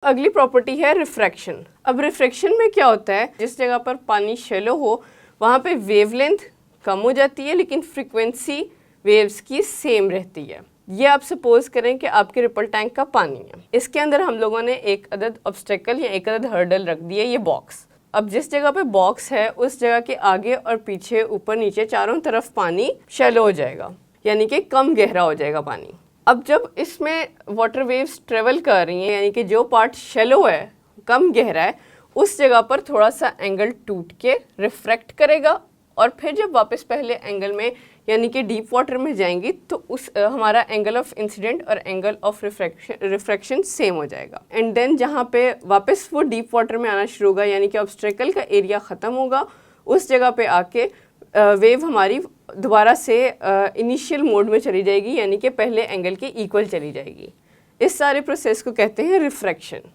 अगली प्रॉपर्टी है रिफ्रैक्शन। अब रिफ्रैक्शन में क्या होता है, जिस जगह पर पानी शैलो हो वहाँ पे वेवलेंथ कम हो जाती है लेकिन फ्रीक्वेंसी वेव्स की सेम रहती है। ये आप सपोज करें कि आपके रिपल टैंक का पानी है, इसके अंदर हम लोगों ने एक अदद ऑब्स्टेकल या एक अदद हर्डल रख दिया, ये बॉक्स। अब जिस जगह पे बॉक्स है उस जगह के आगे और पीछे ऊपर नीचे चारों तरफ पानी शैलो हो जाएगा, यानी कि कम गहरा हो जाएगा पानी। अब जब इसमें वाटर वेव्स ट्रेवल कर रही हैं, यानी कि जो पार्ट शैलो है, कम गहरा है, उस जगह पर थोड़ा सा एंगल टूट के रिफ्रैक्ट करेगा और फिर जब वापस पहले एंगल में यानी कि डीप वाटर में जाएंगी तो उस हमारा एंगल ऑफ इंसिडेंट और एंगल ऑफ रिफ्रैक्शन सेम हो जाएगा। एंड देन जहाँ पे वापस वो डीप वाटर में आना शुरू होगा, यानी कि ऑब्स्टेकल का एरिया ख़त्म होगा, उस जगह पे आके वेव हमारी दोबारा से इनिशियल मोड में चली जाएगी, यानी कि पहले एंगल के इक्वल चली जाएगी। इस सारे प्रोसेस को कहते हैं रिफ्रैक्शन।